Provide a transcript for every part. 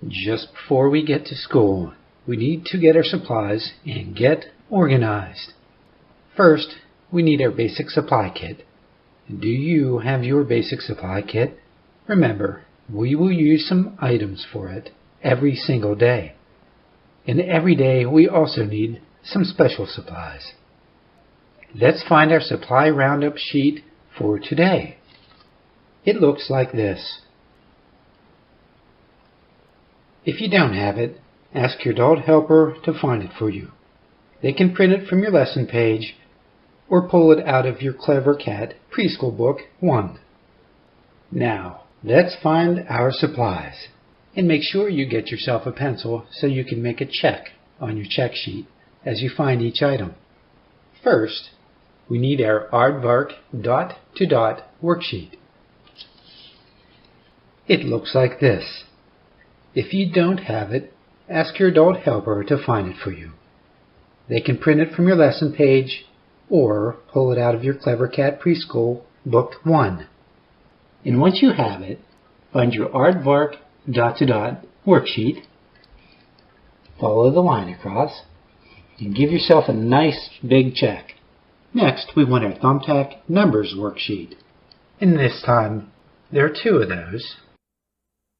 Just before we get to school, we need to get our supplies and get organized. First, we need our basic supply kit. Do you have your basic supply kit? Remember, we will use some items for it every single day. And every day we also need some special supplies. Let's find our supply roundup sheet for today. It looks like this. If you don't have it, ask your adult helper to find it for you. They can print it from your lesson page or pull it out of your Clever Cat Preschool Book 1. Now, let's find our supplies. And make sure you get yourself a pencil so you can make a check on your check sheet as you find each item. First, we need our aardvark dot-to-dot worksheet. It looks like this. If you don't have it, ask your adult helper to find it for you. They can print it from your lesson page or pull it out of your Clever Cat Preschool Book 1. And once you have it, find your aardvark dot-to-dot worksheet, follow the line across, and give yourself a nice big check. Next, we want our thumbtack numbers worksheet. And this time, there are two of those.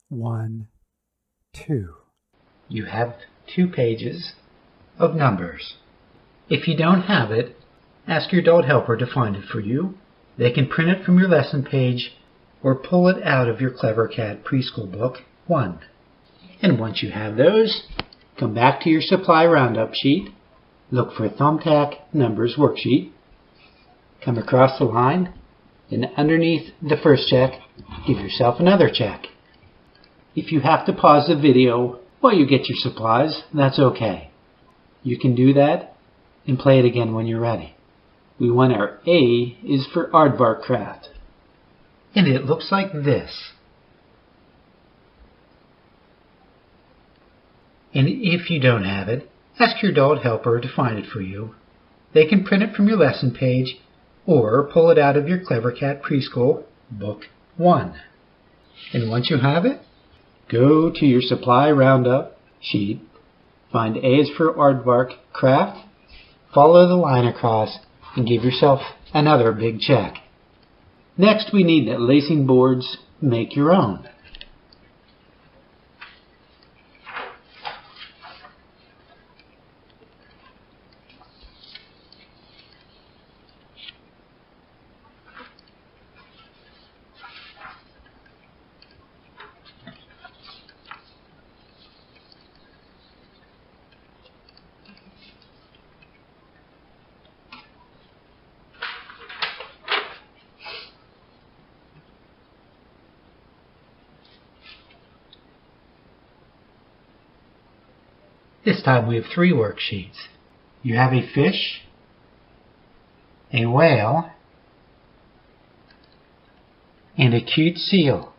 1, 2. You have 2 pages of numbers. If you don't have it, ask your adult helper to find it for you. They can print it from your lesson page or pull it out of your Clever Cat Preschool Book 1. And once you have those, come back to your supply roundup sheet, look for thumbtack numbers worksheet, come across the line, and underneath the first check, give yourself another check. If you have to pause the video while you get your supplies, that's okay. You can do that and play it again when you're ready. We want our A is for aardvark craft. And it looks like this. And if you don't have it, ask your adult helper to find it for you. They can print it from your lesson page or pull it out of your Clever Cat Preschool Book 1. And once you have it, go to your supply roundup sheet, find A is for aardvark craft, follow the line across, and give yourself another big check. Next, we need the lacing boards. Make your own. This time we have 3 worksheets. You have a fish, a whale, and a cute seal.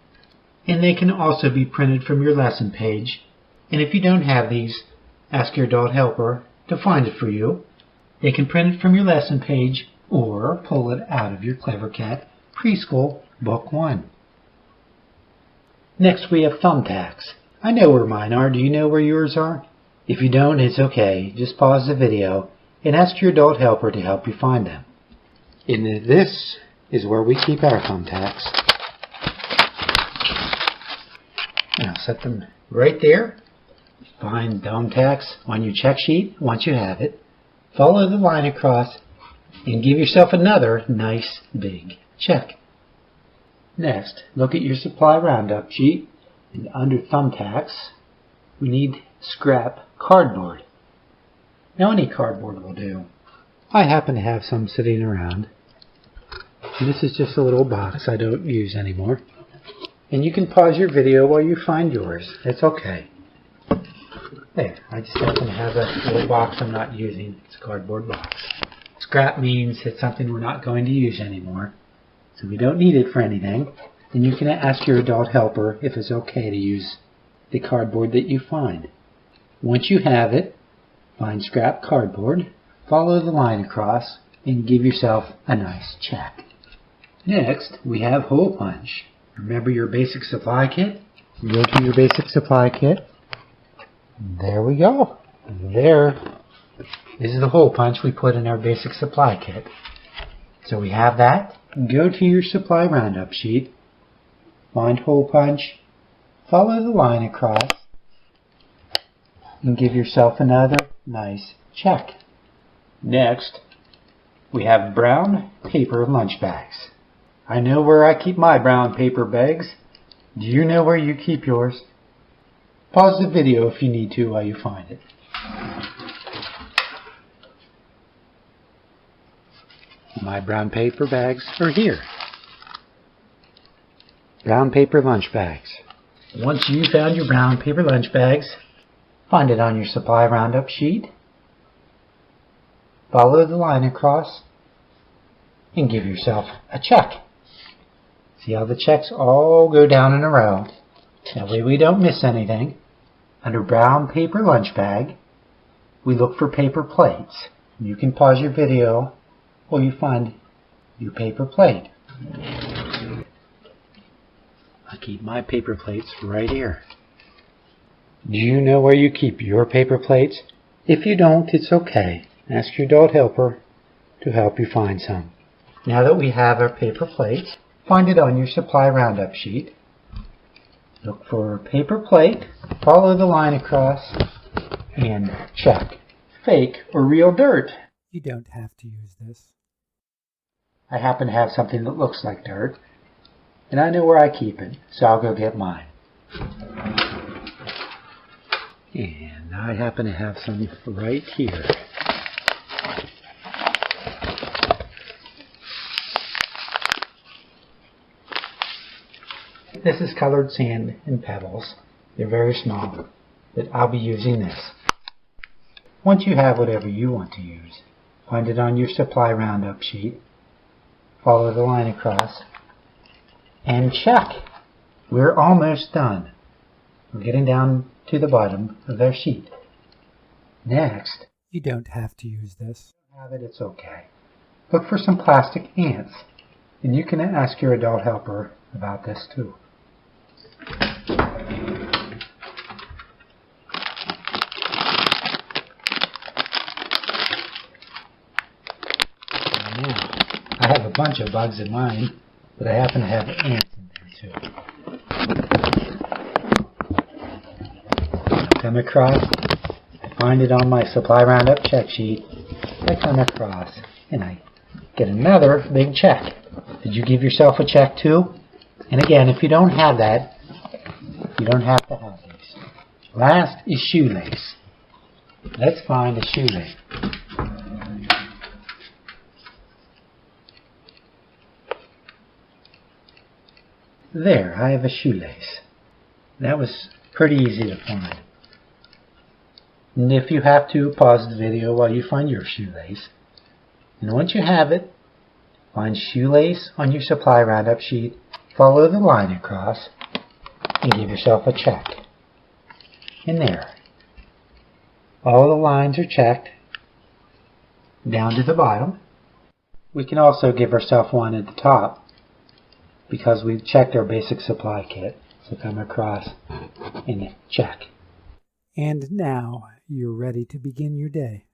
And they can also be printed from your lesson page. And if you don't have these, ask your adult helper to find it for you. They can print it from your lesson page or pull it out of your Clever Cat Preschool Book 1. Next we have thumbtacks. I know where mine are. Do you know where yours are? If you don't, it's okay. Just pause the video and ask your adult helper to help you find them. And this is where we keep our thumbtacks. And I'll set them right there. Find thumbtacks on your check sheet once you have it. Follow the line across and give yourself another nice big check. Next, look at your supply roundup sheet, and under thumbtacks, we need scrap cardboard. Now any cardboard will do. I happen to have some sitting around. And this is just a little box I don't use anymore. And you can pause your video while you find yours. It's okay. There, I just happen to have a little box I'm not using. It's a cardboard box. Scrap means it's something we're not going to use anymore. So we don't need it for anything. And you can ask your adult helper if it's okay to use the cardboard that you find. Once you have it, find scrap cardboard, follow the line across, and give yourself a nice check. Next, we have hole punch. Remember your basic supply kit? Go to your basic supply kit, There we go. There is the hole punch we put in our basic supply kit. So we have that. Go to your supply roundup sheet, find hole punch, follow the line across, and give yourself another nice check. Next, we have brown paper lunch bags. I know where I keep my brown paper bags. Do you know where you keep yours? Pause the video if you need to while you find it. My brown paper bags are here. Brown paper lunch bags. Once you found your brown paper lunch bags, find it on your supply roundup sheet. Follow the line across and give yourself a check. See how the checks all go down in a row? That way we don't miss anything. Under brown paper lunch bag, we look for paper plates. You can pause your video while you find your paper plate. I keep my paper plates right here. Do you know where you keep your paper plates? If you don't, it's okay. Ask your adult helper to help you find some. Now that we have our paper plates, find it on your supply roundup sheet. Look for a paper plate, follow the line across, and check. Fake or real dirt. You don't have to use this. I happen to have something that looks like dirt, and I know where I keep it, so I'll go get mine. And I happen to have some right here. This is colored sand and pebbles. They're very small, but I'll be using this. Once you have whatever you want to use, find it on your supply roundup sheet, follow the line across, and check. We're almost done. We're getting down to the bottom of our sheet. Next, You don't have to use this. if you have it, it's okay. Look for some plastic ants, and you can ask your adult helper about this too. Now, I have a bunch of bugs in mine, but I happen to have ants in there too. I come across, I find it on my supply roundup check sheet. I come across, and I get another big check. Did you give yourself a check too? And again, if you don't have that, you don't have to have these. Last is shoelace. Let's find a shoelace. There, I have a shoelace. That was pretty easy to find. And if you have to, pause the video while you find your shoelace. And once you have it, find shoelace on your supply roundup sheet, follow the line across, and give yourself a check. And there. All the lines are checked down to the bottom. We can also give ourselves one at the top because we've checked our basic supply kit. So come across and check. And now you're ready to begin your day.